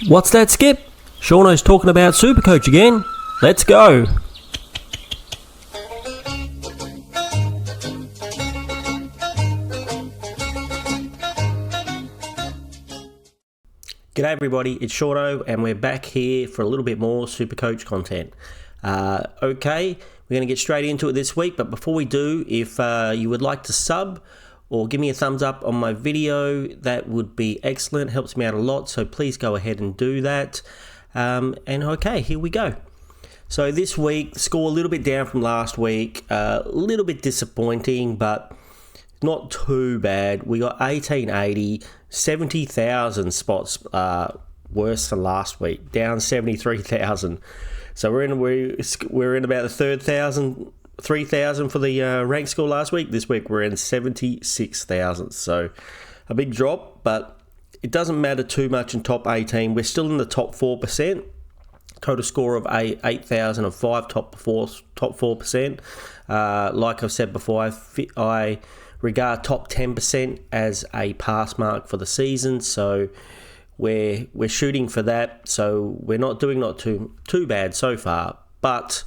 What's that, Skip? Seano's talking about Supercoach again. Let's go. G'day everybody, it's Seano and we're back here for a little bit more Supercoach content. Okay, we're going to get straight into it this week, but before we do, if you would like to sub or give me a thumbs up on my video, that would be excellent, helps me out a lot, so please go ahead and do that. And okay, here we go. So this week, the score a little bit down from last week, a little bit disappointing, but not too bad. We got 1880, 70,000 spots worse than last week, down 73,000. So we're in about the 3,000 for the rank score last week. This week we're in 76,000. So a big drop, but it doesn't matter too much in top 18. We're still in the top 4%. Total score of 8,005, top 4%. Like I've said before, I regard top 10% as a pass mark for the season. So we're shooting for that. So we're not too bad so far, but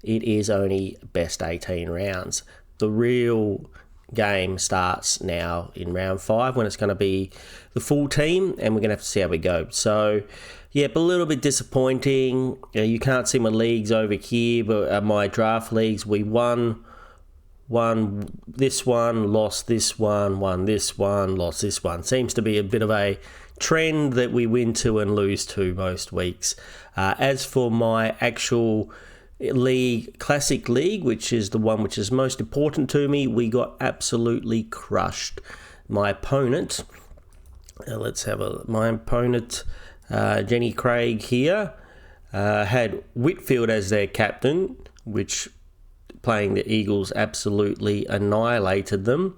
it is only best 18 rounds. The real game starts now in round 5 when it's going to be the full team, and we're going to have to see how we go. So, yeah, a little bit disappointing. You can't see my leagues over here, but my draft leagues, we won this one, lost this one, won this one, lost this one. Seems to be a bit of a trend that we win 2 and lose 2 most weeks. As for my actual league, classic league, which is the one which is most important to me, we got absolutely crushed. My opponent, Jenny Craig here, had Whitfield as their captain, which playing the Eagles absolutely annihilated them,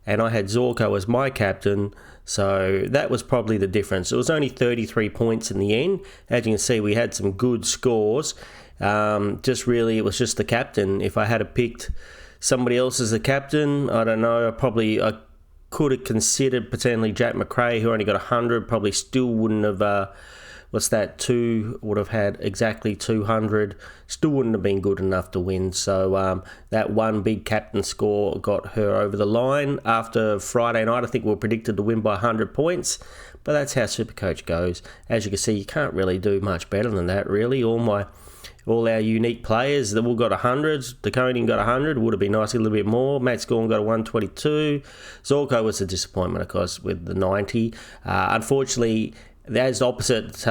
and I had Zorko as my captain, so that was probably the difference. It was only 33 points in the end. As you can see, we had some good scores. It was just the captain. If I had picked somebody else as the captain, I don't know, I could have considered potentially Jack McRae, who only got 100, probably still wouldn't have, would have had exactly 200, still wouldn't have been good enough to win. So that one big captain score got her over the line. After Friday night, I think we were predicted to win by 100 points, but that's how Supercoach goes. As you can see, you can't really do much better than that, really. All our unique players that all got 100s. DeConing got 100, would have been nice a little bit more. Matt Scorn got a 122. Zorko was a disappointment, of course, with the 90. Unfortunately, that's opposite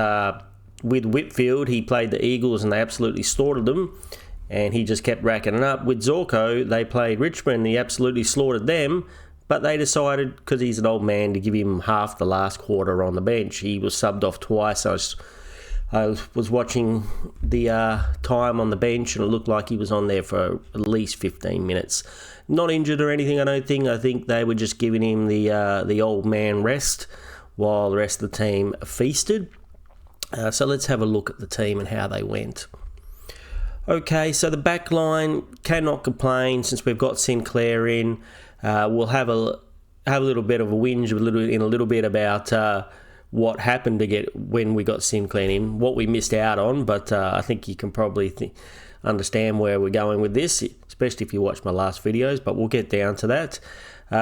with Whitfield. He played the Eagles and they absolutely slaughtered them, and he just kept racking it up. With Zorko, they played Richmond and he absolutely slaughtered them, but they decided, because he's an old man, to give him half the last quarter on the bench. He was subbed off twice. I was watching the time on the bench, and it looked like he was on there for at least 15 minutes. Not injured or anything, I don't think. I think they were just giving him the old man rest while the rest of the team feasted. So let's have a look at the team and how they went. Okay, so the back line, cannot complain since we've got Sinclair in. We'll have a little bit of a whinge in a little bit about what happened when we got Sinclair in, what we missed out on, but I think you can probably understand where we're going with this, especially if you watch my last videos, but we'll get down to that.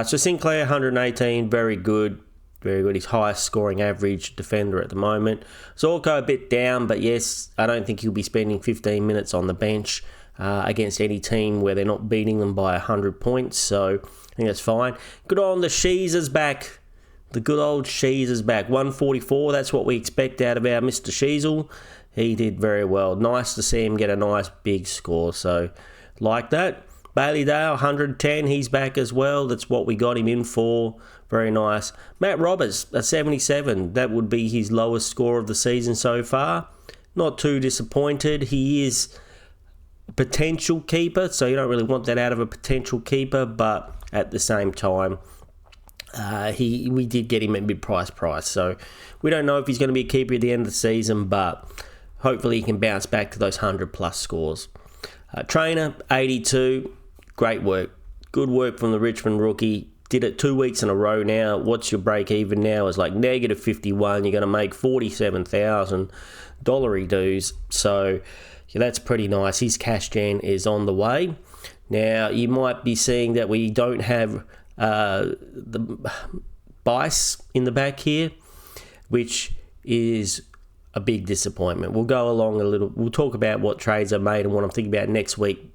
So Sinclair, 118, very good. His highest scoring average defender at the moment. Zorko a bit down, but yes, I don't think he'll be spending 15 minutes on the bench against any team where they're not beating them by 100 points, so I think that's fine. Good on the Sheezer's back. The good old Sheezer's back. 144, that's what we expect out of our Mr. Sheezel. He did very well. Nice to see him get a nice big score, so like that. Bailey Dale, 110, he's back as well. That's what we got him in for. Very nice. Matt Roberts, a 77. That would be his lowest score of the season so far. Not too disappointed. He is a potential keeper, so you don't really want that out of a potential keeper, but at the same time, we did get him at mid-price, so we don't know if he's going to be a keeper at the end of the season, but hopefully he can bounce back to those 100-plus scores. Trainer, 82. Great work. Good work from the Richmond rookie. did it 2 weeks in a row now. What's your break even now is like negative 51. You're going to make $47,000 dues. So yeah, that's pretty nice. His cash gen is on the way. Now, you might be seeing that we don't have the Bice in the back here, which is a big disappointment. We'll go along a little. We'll talk about what trades are made and what I'm thinking about next week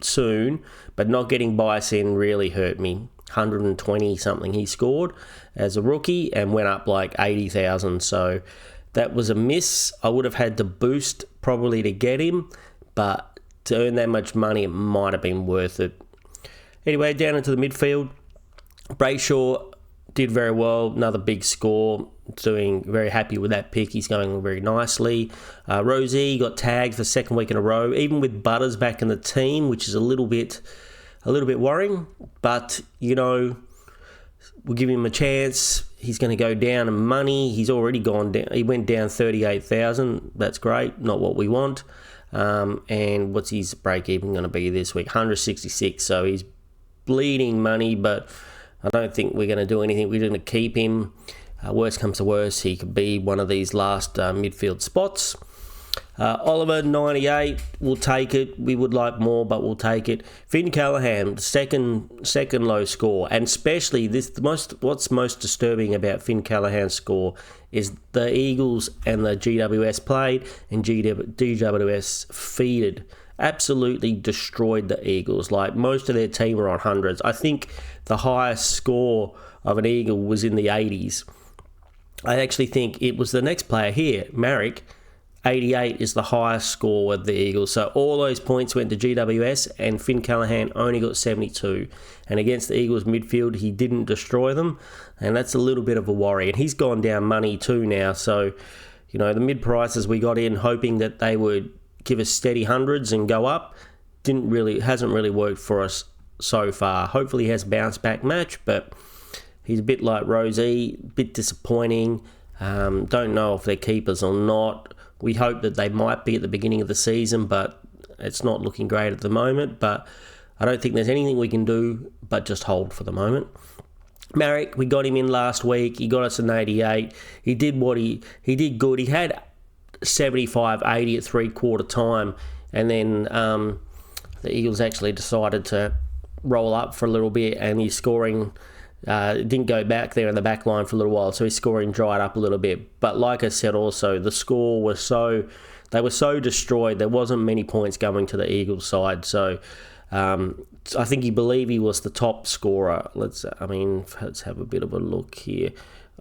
soon, but not getting Bice in really hurt me. 120 something he scored as a rookie and went up like 80,000. So that was a miss. I would have had to boost probably to get him, but to earn that much money, it might have been worth it. Anyway, down into the midfield, Brayshaw did very well. Another big score. Doing very happy with that pick. He's going very nicely. Rosie got tagged for the second week in a row, even with Butters back in the team, which is a little bit worrying. But we'll give him a chance. He's going to go down in money. He's already gone down. He went down 38,000. That's great. Not what we want. And what's his break even going to be this week? 166. So he's bleeding money, but I don't think we're going to do anything. We're going to keep him. Worst comes to worst, he could be one of these last midfield spots. Oliver, 98, we'll take it. We would like more, but we'll take it. Finn Callaghan, second low score, and especially what's most disturbing about Finn Callaghan's score is the Eagles and the GWS played, and GWS feeded. Absolutely destroyed the Eagles. Like, most of their team were on hundreds. I think the highest score of an Eagle was in the 80s. I actually think it was the next player here, Marek. 88 is the highest score with the Eagles. So all those points went to GWS, and Finn Callaghan only got 72. And against the Eagles midfield, he didn't destroy them, and that's a little bit of a worry. And he's gone down money too now. So, the mid prices we got in, hoping that they would give us steady hundreds and go up, hasn't really worked for us so far. Hopefully he has a bounce back match, but he's a bit like Rosie, a bit disappointing. Don't know if they're keepers or not. We hope that they might be at the beginning of the season, but it's not looking great at the moment. But I don't think there's anything we can do but just hold for the moment. Marek, we got him in last week. He got us an 88. He did did good. He had 75, 80 at three-quarter time, and then the Eagles actually decided to roll up for a little bit, and he's scoring. Didn't go back there in the back line for a little while, so his scoring dried up a little bit. But like I said also, the score was they were so destroyed, there wasn't many points going to the Eagles side. So I think he believed he was the top scorer. Let's have a bit of a look here.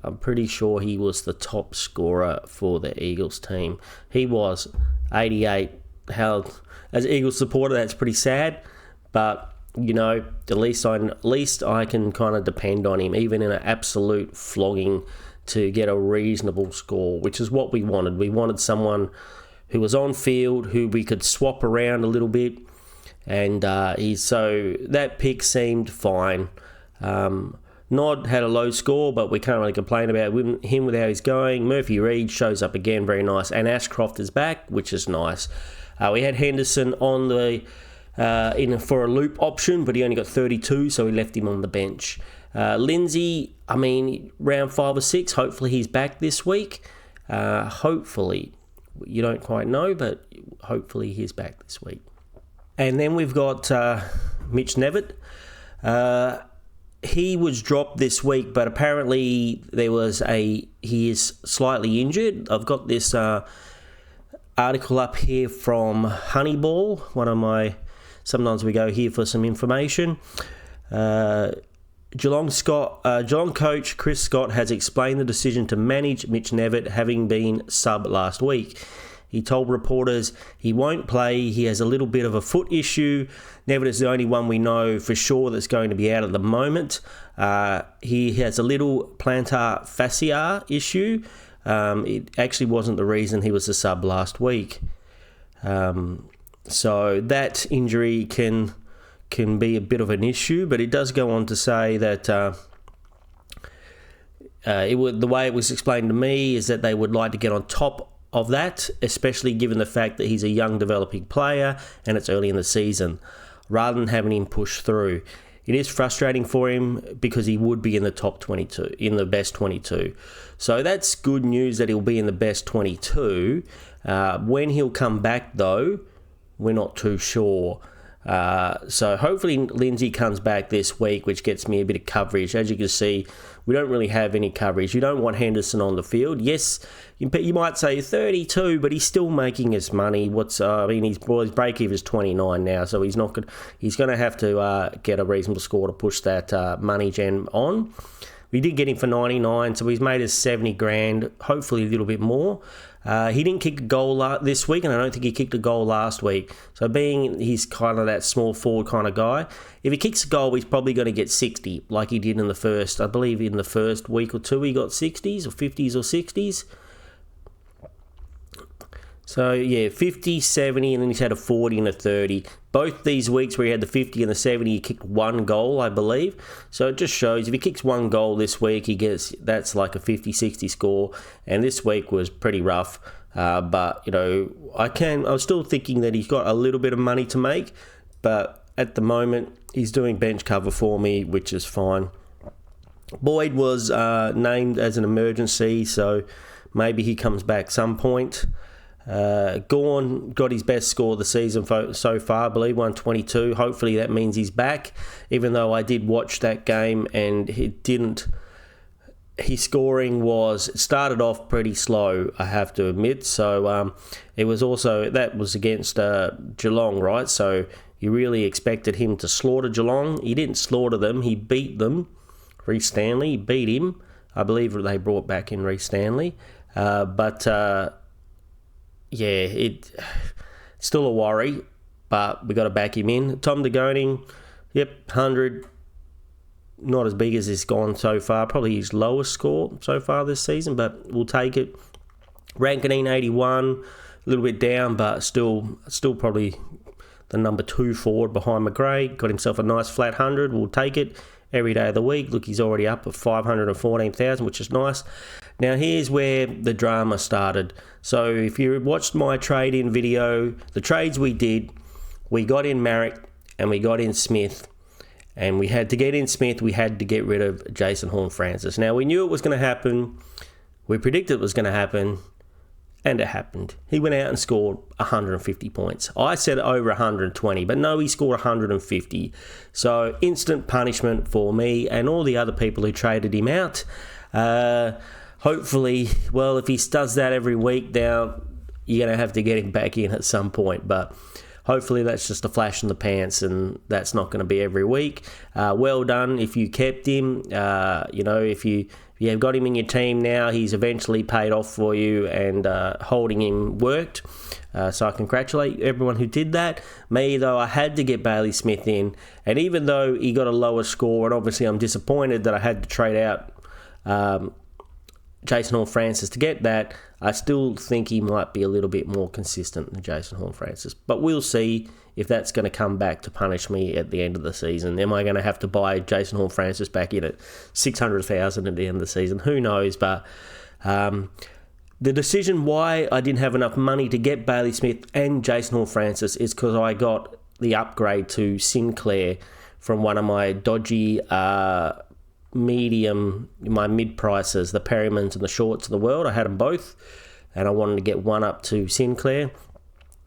I'm pretty sure he was the top scorer for the Eagles team. He was 88. As an Eagles supporter, that's pretty sad, but at least I can kind of depend on him, even in an absolute flogging, to get a reasonable score, which is what we wanted. We wanted someone who was on field, who we could swap around a little bit, and so that pick seemed fine. Nod had a low score, but we can't really complain about him with how he's going. Murphy Reed shows up again, very nice, and Ashcroft is back, which is nice. We had Henderson on the for a loop option, but he only got 32, so we left him on the bench. Lindsay, round 5 or 6, hopefully he's back this week. Hopefully. You don't quite know, but hopefully he's back this week. And then we've got Mitch Nevitt. He was dropped this week, but apparently he is slightly injured. I've got this article up here from Honeyball, sometimes we go here for some information. Geelong coach Chris Scott has explained the decision to manage Mitch Nevitt, having been sub last week. He told reporters he won't play. He has a little bit of a foot issue. Nevitt is the only one we know for sure that's going to be out at the moment. He has a little plantar fascia issue. It actually wasn't the reason he was a sub last week. So that injury can be a bit of an issue, but it does go on to say that the way it was explained to me is that they would like to get on top of that, especially given the fact that he's a young developing player and it's early in the season, rather than having him push through. It is frustrating for him because he would be in the top 22, in the best 22. So that's good news that he'll be in the best 22. When he'll come back, though, we're not too sure. So hopefully Lindsay comes back this week, which gets me a bit of coverage. As you can see, we don't really have any coverage. You don't want Henderson on the field. Yes, you might say 32, but he's still making his money. His break even is 29 now, so he's going to have to get a reasonable score to push that money gen on. We did get him for 99, so he's made us 70 grand, hopefully a little bit more. He didn't kick a goal this week, and I don't think he kicked a goal last week. So being he's kind of that small forward kind of guy, if he kicks a goal, he's probably going to get 60, like he did in the first, I believe in the first week or two, he got 60s or 50s or 60s. So, yeah, 50, 70, and then he's had a 40 and a 30. Both these weeks where he had the 50 and the 70, he kicked one goal, I believe. So it just shows if he kicks one goal this week, that's like a 50, 60 score. And this week was pretty rough. But, I was still thinking that he's got a little bit of money to make. But at the moment, he's doing bench cover for me, which is fine. Boyd was named as an emergency, so maybe he comes back some point. Gawn got his best score of the season so far, I believe, 122. Hopefully that means he's back, even though I did watch that game and his scoring started off pretty slow, I have to admit. So that was against Geelong, right? So you really expected him to slaughter Geelong. He didn't slaughter them, he beat them. Reece Stanley beat him. I believe they brought back in Reece Stanley. Yeah, it's still a worry, but we got to back him in. Tom DeGoning, 100, not as big as he's gone so far. Probably his lowest score so far this season, but we'll take it. Rankinine, 81, a little bit down, but still probably the number 2 forward behind McGray. Got himself a nice flat 100. We'll take it every day of the week. Look, he's already up at 514,000, which is nice. Now, here's where the drama started. So, if you watched my trade-in video, the trades we did, we got in Marrick and we got in Smith. And we had to get in Smith, we had to get rid of Jason Horne-Francis. Now, we knew it was going to happen. We predicted it was going to happen. And it happened. He went out and scored 150 points. I said over 120, but no, he scored 150. So, instant punishment for me and all the other people who traded him out. Hopefully, well, if he does that every week now, you're going to have to get him back in at some point. But hopefully that's just a flash in the pants and that's not going to be every week. Well done if you kept him. If you've got him in your team now, he's eventually paid off for you and holding him worked. So I congratulate everyone who did that. Me, though, I had to get Bailey Smith in. And even though he got a lower score, and obviously I'm disappointed that I had to trade out Jason Horne-Francis to get that, I still think he might be a little bit more consistent than Jason Horne-Francis. But we'll see if that's going to come back to punish me at the end of the season. Am I going to have to buy Jason Horne-Francis back in at $600,000 at the end of the season? Who knows? But the decision why I didn't have enough money to get Bailey Smith and Jason Horne-Francis is because I got the upgrade to Sinclair from one of my dodgy my mid prices, the Perrymans and the Shorts of the world. I had them both and I wanted to get one up to Sinclair,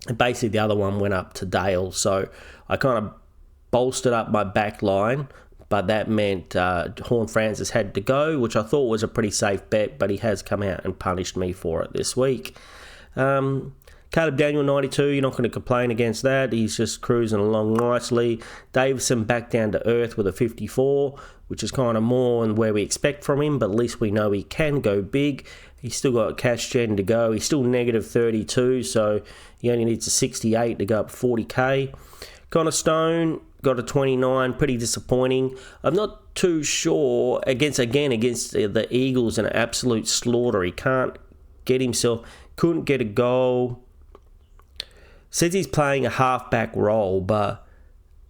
and basically the other one went up to Dale. So I kind of bolstered up my back line, but that meant Horne-Francis had to go, which I thought was a pretty safe bet, but he has come out and punished me for it this week. Caleb Daniel, 92, you're not going to complain against that. He's just cruising along nicely. Davison back down to earth with a 54, which is kind of more than where we expect from him, but at least we know he can go big. He's still got cash gen to go. He's still negative 32, so he only needs a 68 to go up 40k. Connor Stone got a 29, pretty disappointing. I'm not too sure against the Eagles, an absolute slaughter. He couldn't get a goal. Says he's playing a halfback role, but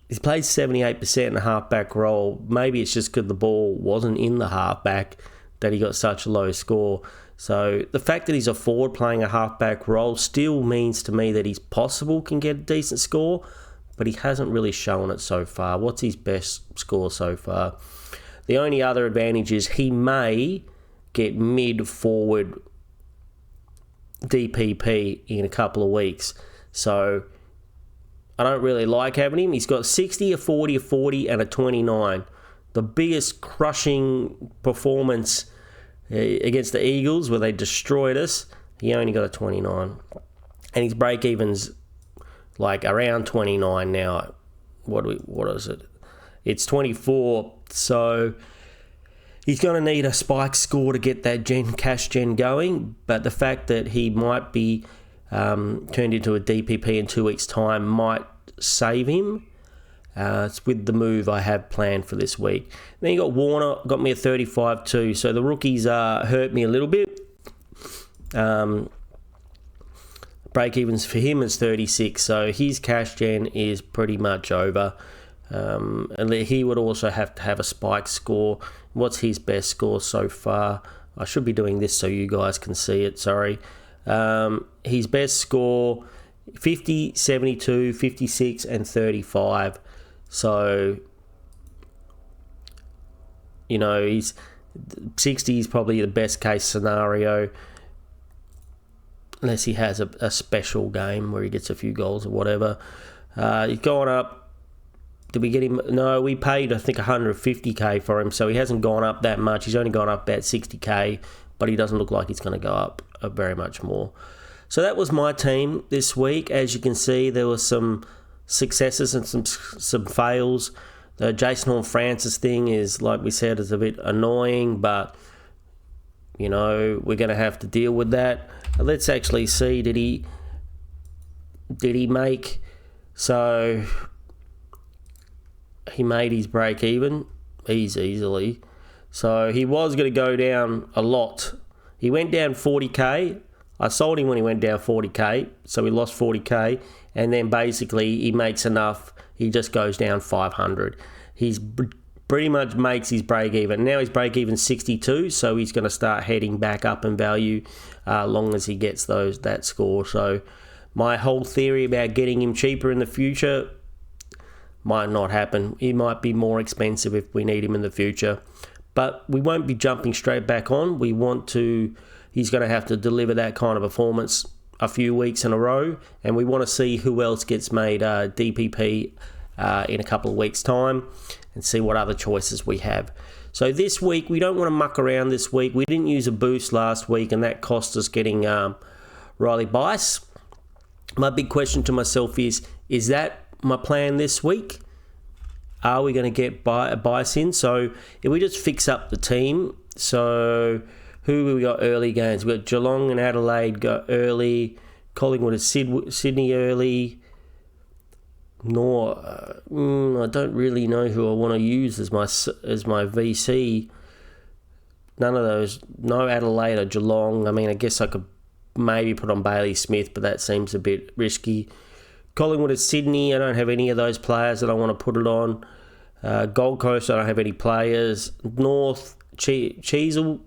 he's played 78% in a halfback role. Maybe it's just because the ball wasn't in the halfback that he got such a low score. So the fact that he's a forward playing a halfback role still means to me that he's possible can get a decent score, but he hasn't really shown it so far. What's his best score so far? The only other advantage is he may get mid-forward DPP in a couple of weeks. So I don't really like having him. He's got 60, a 40, a 40, and a 29. The biggest crushing performance against the Eagles where they destroyed us, he only got a 29. And his break-even's like around 29 now. What is it? It's 24. So he's going to need a spike score to get that cash gen going. But the fact that he might be turned into a DPP in 2 weeks' time might save him. It's with the move I have planned for this week. Then you got Warner, got me a 35 too. So the rookies hurt me a little bit. Break evens for him is 36, so his cash gen is pretty much over. And he would also have to have a spike score. What's his best score so far? I should be doing this so you guys can see it, sorry. His best score, 50, 72, 56, and 35. So, he's 60 is probably the best case scenario. Unless he has a special game where he gets a few goals or whatever. He's gone up. Did we get him? No, we paid, I think, 150k for him, so he hasn't gone up that much. He's only gone up about 60k, but he doesn't look like he's going to go up very much more. So that was my team this week. As you can see, there were some successes and some fails. The Jason Horne-Francis thing is, like we said, is a bit annoying, but, we're going to have to deal with that. Let's actually see, did he make, so he made his break even easily. So he was going to go down a lot. He went down 40k. I sold him when he went down 40k, so he lost 40k, and then basically he makes enough, he just goes down 500. He's pretty much makes his break even. Now his break even 62, so he's going to start heading back up in value long as he gets that score. So my whole theory about getting him cheaper in the future might not happen. He might be more expensive if we need him in the future, but we won't be jumping straight back on. He's going to have to deliver that kind of performance a few weeks in a row, and we want to see who else gets made DPP in a couple of weeks' time, and see what other choices we have. So this week, we don't want to muck around this week. We didn't use a boost last week, and that cost us getting Riley Bice. My big question to myself is that my plan this week? Are we going to get Bice in? So if we just fix up the team, so who we got early games? We've got Geelong and Adelaide got early, Collingwood and Sydney early. I don't really know who I want to use as my VC. None of those. No Adelaide or Geelong. I mean, I guess I could maybe put on Bailey Smith, but that seems a bit risky. Collingwood and Sydney, I don't have any of those players that I want to put it on. Gold Coast, I don't have any players. North, Cheezel,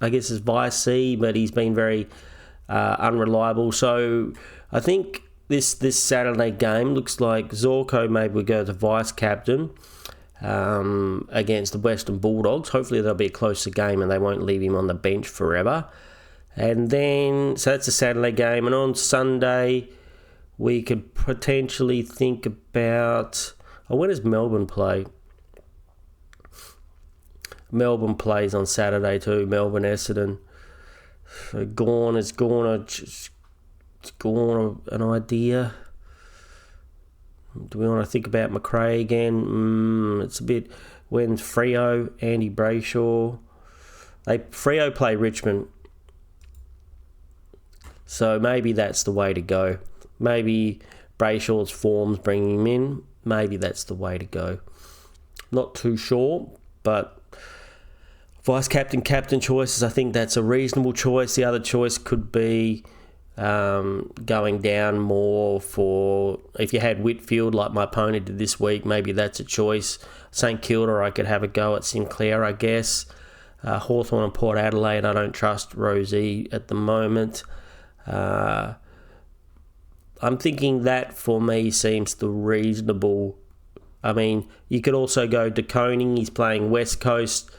I guess is Vice C, but he's been very unreliable. So I think this Saturday game looks like Zorko maybe will go to vice captain against the Western Bulldogs. Hopefully there'll be a closer game and they won't leave him on the bench forever. And then, so that's a Saturday game. And on Sunday, we could potentially think about, when does Melbourne play? Melbourne plays on Saturday too, Melbourne Essendon. So Gorn an idea. Do we want to think about McRae again? It's a bit, when Freo, Andy Brayshaw. Freo play Richmond. So maybe that's the way to go. Maybe Brayshaw's form's bringing him in. Maybe that's the way to go. Not too sure, but vice captain choices, I think that's a reasonable choice. The other choice could be going down more for, if you had Whitfield like my opponent did this week, maybe that's a choice. St Kilda, I could have a go at Sinclair, I guess. Hawthorn and Port Adelaide, I don't trust Rosie at the moment. I'm thinking that for me seems the reasonable. I mean, you could also go De Koning. He's playing West Coast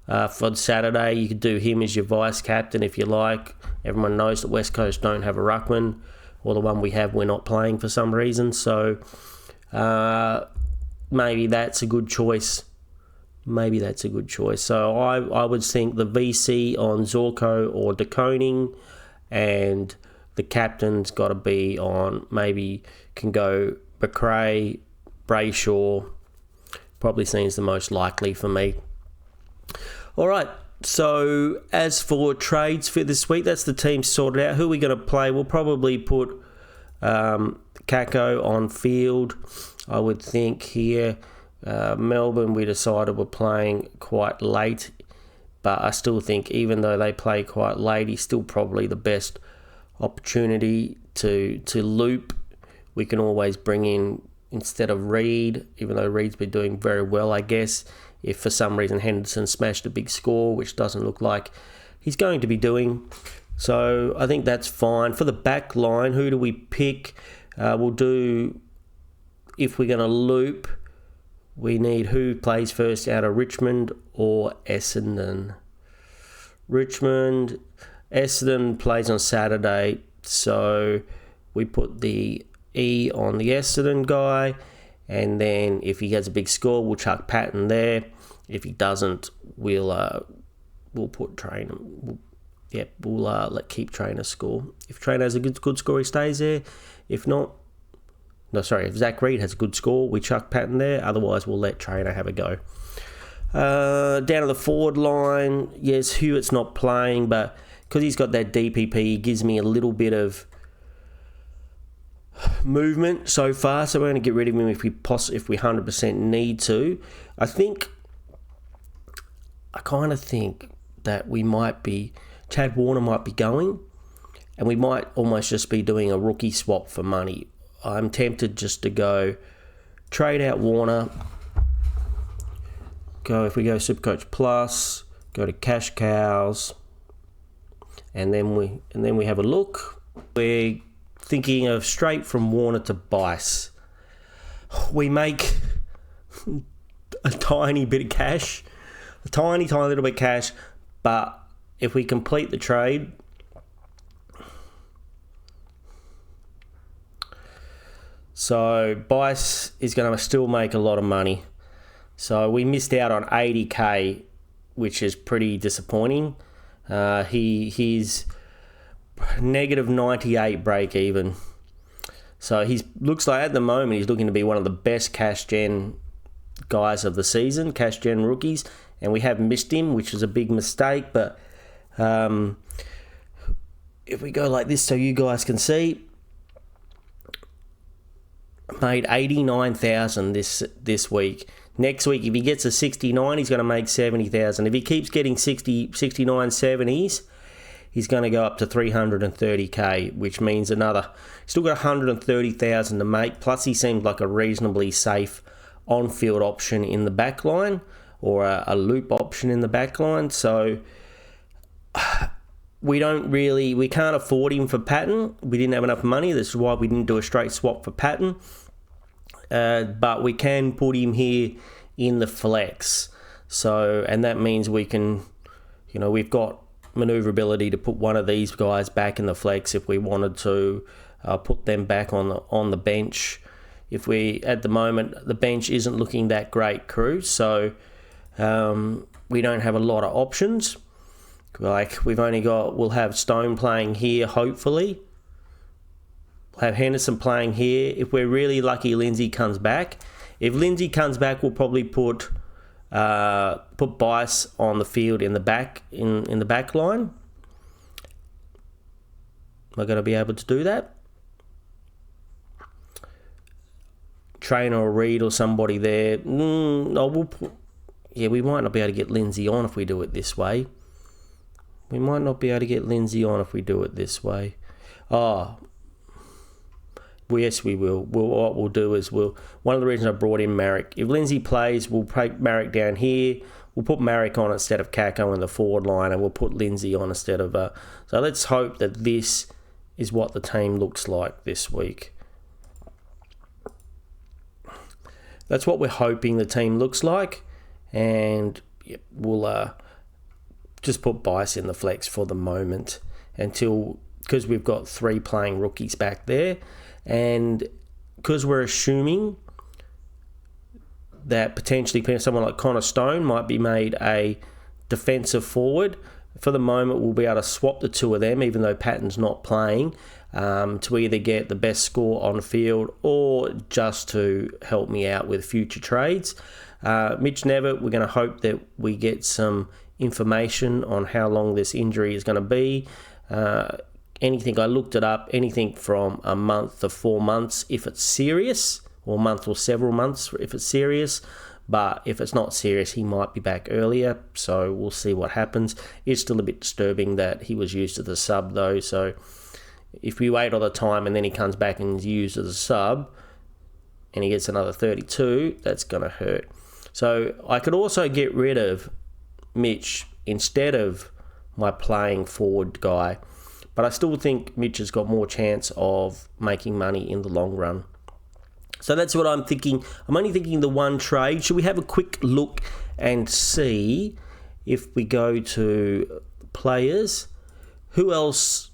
for Saturday. You could do him as your vice captain if you like. Everyone knows that West Coast don't have a ruckman, or the one we have we're not playing for some reason. So maybe that's a good choice. So I would think the VC on Zorko or De Koning, and the captain's got to be on, maybe can go McRae, Brayshaw. Probably seems the most likely for me. All right, so as for trades for this week, that's the team sorted out. Who are we going to play? We'll probably put Kako on field, I would think here. Melbourne, we decided we're playing quite late, but I still think even though they play quite late, he's still probably the best opportunity to loop. We can always bring in, instead of Reed, even though Reed's been doing very well, I guess, if for some reason Henderson smashed a big score, which doesn't look like he's going to be doing. So I think that's fine. For the back line, who do we pick? We'll do, if we're going to loop, we need who plays first out of Richmond or Essendon. Essendon plays on Saturday, so we put the E on the Essendon guy, and then if he gets a big score, we'll chuck Patton there. If he doesn't, we'll put Trainer. We'll keep Trainer score. If Trainer has a good score, he stays there. If not, if Zach Reed has a good score, we chuck Patton there. Otherwise, we'll let Trainer have a go. Down to the forward line, yes, Hewitt's not playing, but because he's got that DPP, he gives me a little bit of movement so far. So we're going to get rid of him if we 100% need to. I kind of think that Chad Warner might be going, and we might almost just be doing a rookie swap for money. I'm tempted just to go trade out Warner. If we go Supercoach Plus, go to Cash Cows, and then we have a look. We're thinking of straight from Warner to Bice. We make a tiny bit of cash, a tiny little bit of cash, but if we complete the trade, so Bice is going to still make a lot of money. So we missed out on 80k, which is pretty disappointing. He's negative 98 break even. So he looks like at the moment he's looking to be one of the best cash gen guys of the season, cash gen rookies, and we have missed him, which is a big mistake. But if we go like this so you guys can see, made 89,000 this week. Next week, if he gets a 69, he's going to make 70,000. If he keeps getting 60, 69, 70s, he's going to go up to 330k, which means still got 130,000 to make. Plus, he seems like a reasonably safe on-field option in the back line, or a loop option in the back line. So we can't afford him for Patton. We didn't have enough money. This is why we didn't do a straight swap for Patton. But we can put him here in the flex. So, and that means we can, we've got maneuverability to put one of these guys back in the flex if we wanted to, put them back on the bench. At the moment, the bench isn't looking that great, crew. So, we don't have a lot of options. Like, we'll have Stone playing here, hopefully. We'll have Henderson playing here. If we're really lucky, Lindsay comes back. If Lindsay comes back, we'll probably put Bice on the field in the back in the back line. Am I going to be able to do that? Trainer or Reed or somebody there. We might not be able to get Lindsay on if we do it this way. Yes, we will. What we'll do is one of the reasons I brought in Marek. If Lindsay plays, we'll take Marek down here. We'll put Marek on instead of Kako in the forward line, and we'll put Lindsay on instead of. So let's hope that this is what the team looks like this week. That's what we're hoping the team looks like, and we'll just put Bice in the flex for the moment because we've got 3 playing rookies back there, and because we're assuming that potentially someone like Connor Stone might be made a defensive forward. For the moment, we'll be able to swap the 2 of them, even though Patton's not playing, to either get the best score on field or just to help me out with future trades. Mitch Nevitt, we're going to hope that we get some information on how long this injury is going to be. I looked it up, anything from a month to 4 months if it's serious, or a month or several months if it's serious. But if it's not serious, he might be back earlier, so we'll see what happens. It's still a bit disturbing that he was used as a sub, though, so if we wait all the time and then he comes back and is used as a sub and he gets another 32, that's going to hurt. So I could also get rid of Mitch instead of my playing forward guy, but I still think Mitch has got more chance of making money in the long run. So that's what I'm thinking. I'm only thinking the one trade. Should we have a quick look and see if we go to players, who else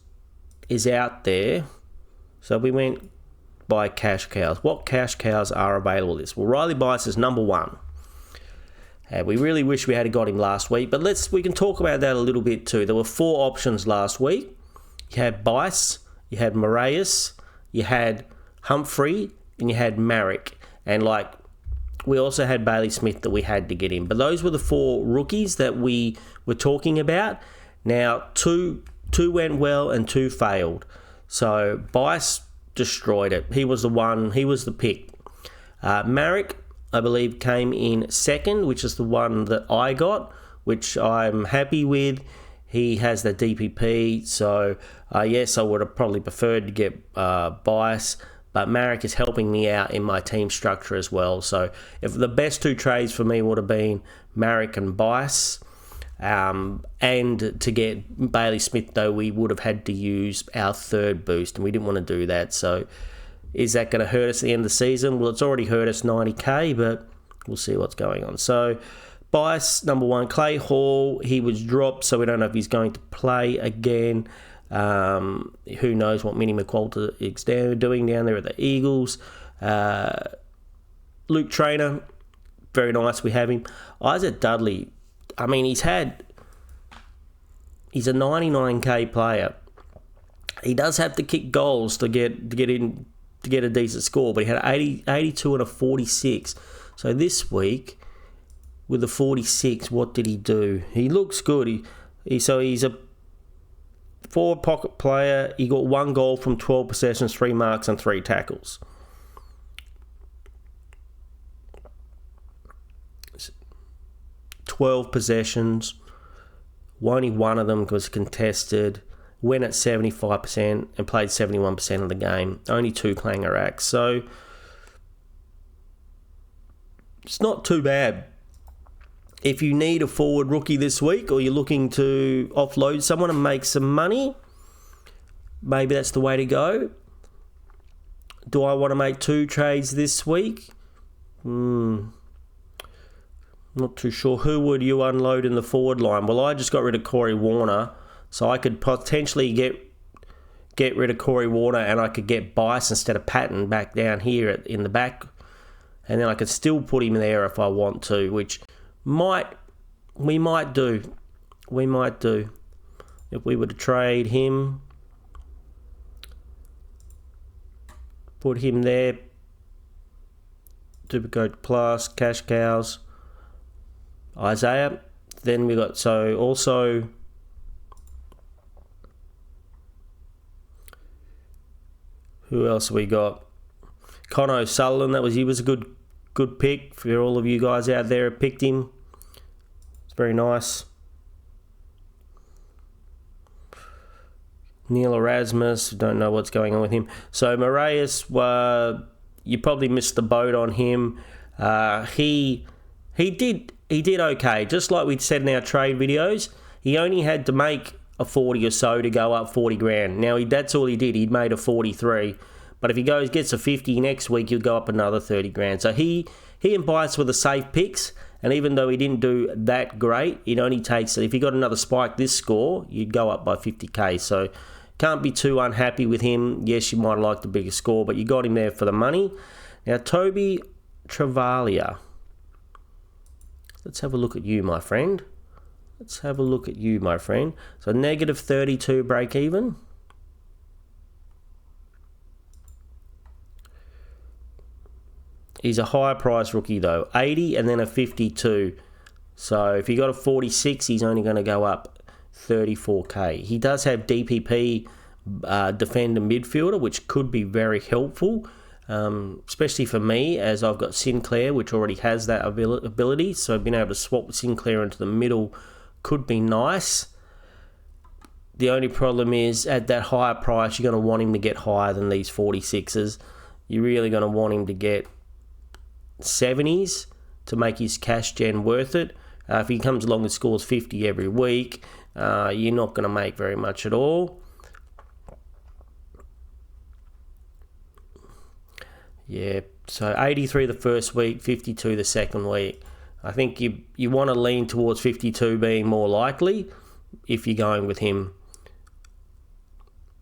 is out there? So we went by cash cows. What cash cows are available this? Well, Riley Bice is number 1. We really wish we had got him last week, but we can talk about that a little bit too. There were 4 options last week. You had Bice, you had Moraes, you had Humphrey, and you had Marek. And we also had Bailey Smith that we had to get in. But those were the 4 rookies that we were talking about. Now, two went well and 2 failed. So Bice destroyed it. He was the one, he was the pick. Marek, I believe, came in second, which is the one that I got, which I'm happy with. He has the DPP, so yes, I would have probably preferred to get Bice, but Marek is helping me out in my team structure as well. So if the best 2 trades for me would have been Marek and Bice, and to get Bailey Smith, though, we would have had to use our 3rd boost, and we didn't want to do that. So is that going to hurt us at the end of the season? Well, it's already hurt us 90k, but we'll see what's going on. So Bice, number 1. Clay Hall, he was dropped, so we don't know if he's going to play again. Who knows what Minnie McQualter is doing down there at the Eagles. Luke Trainer, very nice, we have him. Isaac Dudley, I mean, he's a 99k player. He does have to kick goals to get a decent score, but he had 82 and a 46. So this week, with the 46, what did he do? He looks good. He's a forward pocket player. He got 1 goal from 12 possessions, 3 marks and 3 tackles. 12 possessions. Only one of them was contested. Went at 75% and played 71% of the game. Only 2 clanger acts. So it's not too bad. If you need a forward rookie this week, or you're looking to offload someone and make some money, maybe that's the way to go. Do I want to make 2 trades this week? Not too sure. Who would you unload in the forward line? Well, I just got rid of Corey Warner, so I could potentially get rid of Corey Warner, and I could get Bice instead of Patton back down here in the back, and then I could still put him there if I want to, which we might do. If we were to trade him, put him there, Supercoach Plus, Cash Cows, Isaiah. Then we got, so also who else we got? Conor O'Sullivan, he was a good pick for all of you guys out there who picked him. It's very nice. Neil Erasmus, don't know what's going on with him. So Moraes, you probably missed the boat on him. He did okay, just like we said in our trade videos. He only had to make a 40 or so to go up 40 grand. Now, that's all he did. He'd made a 43. But if he gets a 50 next week, he'll go up another 30 grand. So he and Bias were the safe picks. And even though he didn't do that great, it only takes, if he got another spike this score, you'd go up by 50k. So can't be too unhappy with him. Yes, you might have liked the bigger score, but you got him there for the money. Now, Toby Travalia. Let's have a look at you, my friend. So negative 32 break even. He's a higher price rookie though, 80 and then a 52. So if he got a 46, he's only going to go up 34k. He does have DPP defender midfielder, which could be very helpful, especially for me, as I've got Sinclair, which already has that ability. So being able to swap Sinclair into the middle could be nice. The only problem is at that higher price, you're going to want him to get higher than these 46s. You're really going to want him to get 70s to make his cash gen worth it. If he comes along and scores 50 every week, you're not going to make very much at all. Yeah, so 83 the first week, 52 the second week. I think you want to lean towards 52 being more likely if you're going with him.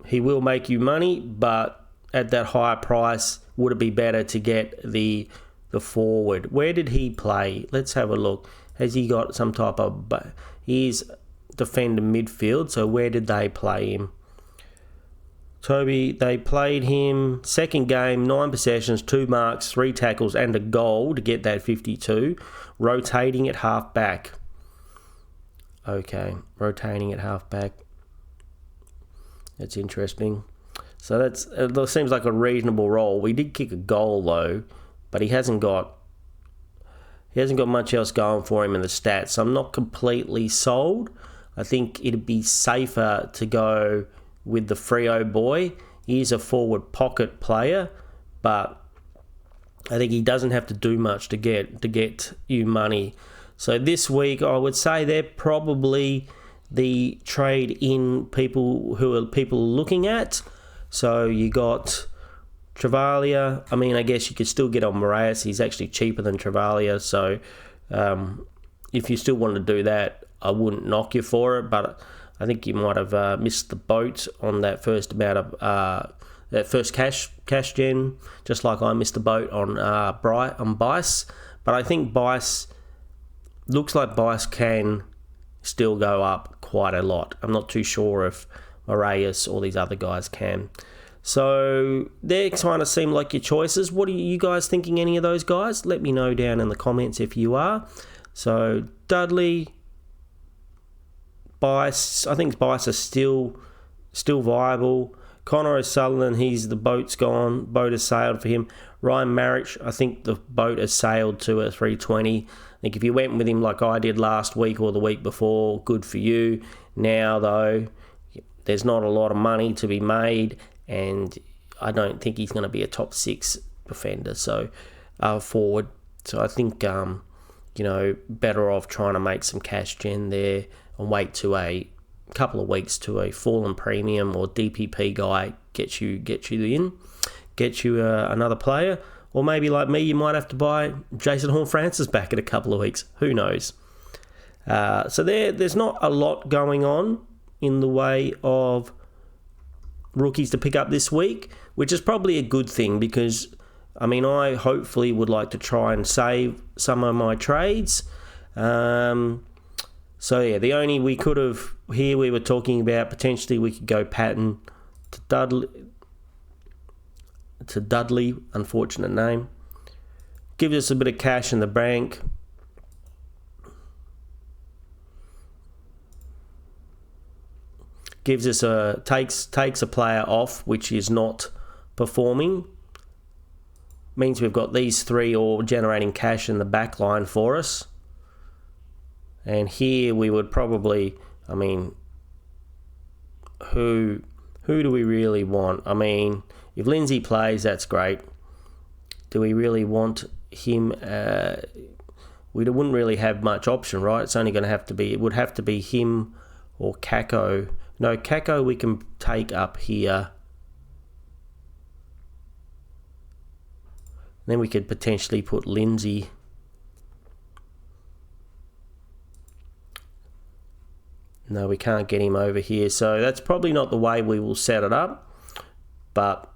He will make you money, but at that higher price, would it be better to get the forward? Where did he play? Let's have a look. Has he got some type of... He's defender midfield, so where did they play him? Toby, they played him second game, 9 possessions, 2 marks, 3 tackles and a goal to get that 52, rotating at half back. Okay, rotating at half back. That's interesting. So it seems like a reasonable role. We did kick a goal though, but he hasn't got much else going for him in the stats. So I'm not completely sold. I think it'd be safer to go with the Freo boy. He's a forward pocket player, but I think he doesn't have to do much to get you money. So this week, I would say they're probably the trade in people who are people looking at. So you got Travalia. I mean, I guess you could still get on Moraes. He's actually cheaper than Travalia. So if you still want to do that, I wouldn't knock you for it. But I think you might have missed the boat on that first amount of that first cash gen, just like I missed the boat on Bice. But I think Bice looks like Bice can still go up quite a lot. I'm not too sure if Moraes or these other guys can. So they kind of seem like your choices. What are you guys thinking, any of those guys? Let me know down in the comments if you are. So Dudley, Bice, I think Bice is still viable. Connor O'Sullivan, the boat's gone. Boat has sailed for him. Ryan Marich, I think the boat has sailed to a 320. I think if you went with him like I did last week or the week before, good for you. Now, though, there's not a lot of money to be made, and I don't think he's going to be a top 6 defender, so forward. So I think, better off trying to make some cash gen there and wait to a couple of weeks to a fallen premium or DPP guy get you another player. Or maybe like me, you might have to buy Jason Horne-Francis back in a couple of weeks. Who knows? So there's not a lot going on in the way of rookies to pick up this week, which is probably a good thing because, I mean, I hopefully would like to try and save some of my trades. So yeah, we were talking about potentially we could go Patton to Dudley, unfortunate name. Gives us a bit of cash in the bank. Gives us takes a player off which is not performing. Means we've got these 3 all generating cash in the back line for us. And here we would probably, I mean, who do we really want? I mean, if Lindsay plays, that's great. Do we really want him? We wouldn't really have much option, right? It's only going to have to be, it would have to be him or Kako No, Kako we can take up here. Then we could potentially put Lindsay. No, we can't get him over here. So that's probably not the way we will set it up. But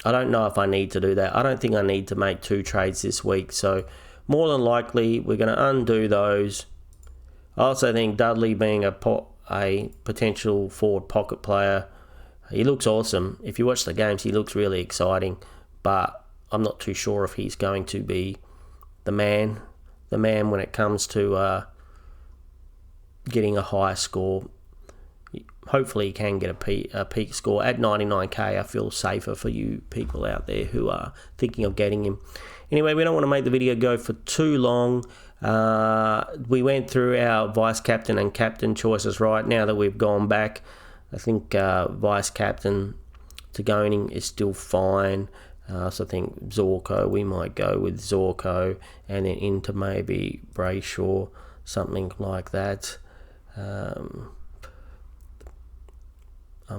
I don't know if I need to do that. I don't think I need to make 2 trades this week. So more than likely, we're going to undo those. I also think Dudley being a potential forward pocket player, he looks awesome. If you watch the games, he looks really exciting. But I'm not too sure if he's going to be the man when it comes to getting a high score. Hopefully he can get a peak score at 99k. I feel safer for you people out there who are thinking of getting him. Anyway, we don't want to make the video go for too long. We went through our vice captain and captain choices. Right now that we've gone back, I think vice captain to Goning is still fine. So I think Zorko, we might go with Zorko, and then into maybe Brayshaw, something like that. I'm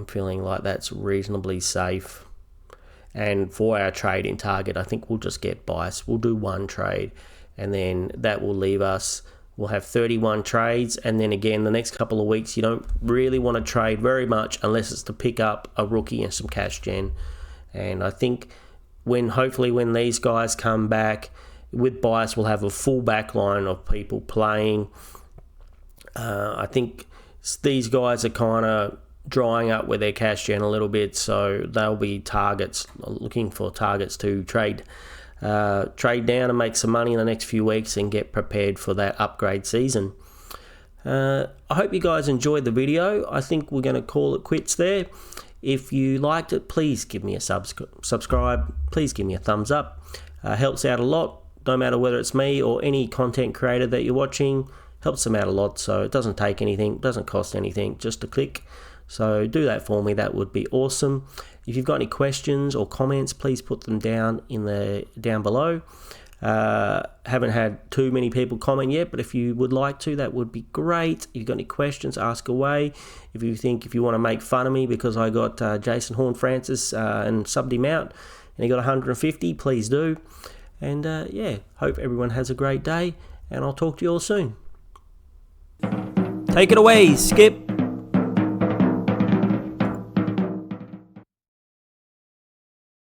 feeling like that's reasonably safe. And for our trade in target, I think we'll just get Bice. We'll do 1 trade, and then that will leave us. We'll have 31 trades, and then again, the next couple of weeks, you don't really want to trade very much unless it's to pick up a rookie and some cash gen. And I think hopefully when these guys come back, with Bice, we'll have a full back line of people playing. I think these guys are kind of drying up with their cash gen a little bit, so they'll be targets, looking for targets to trade down and make some money in the next few weeks and get prepared for that upgrade season. I hope you guys enjoyed the video. I think we're going to call it quits there. If you liked it, please give me a subscribe. Please give me a thumbs up. Helps out a lot, no matter whether it's me or any content creator that you're watching. Helps them out a lot, so it doesn't take anything, doesn't cost anything, just a click. So do that for me, that would be awesome. If you've got any questions or comments, please put them down below. Haven't had too many people comment yet, but if you would like to, that would be great. If you've got any questions, ask away. If you want to make fun of me because I got Jason Horn-Francis and subbed him out and he got 150, please do. And yeah, hope everyone has a great day, and I'll talk to you all soon. Take it away, Skip.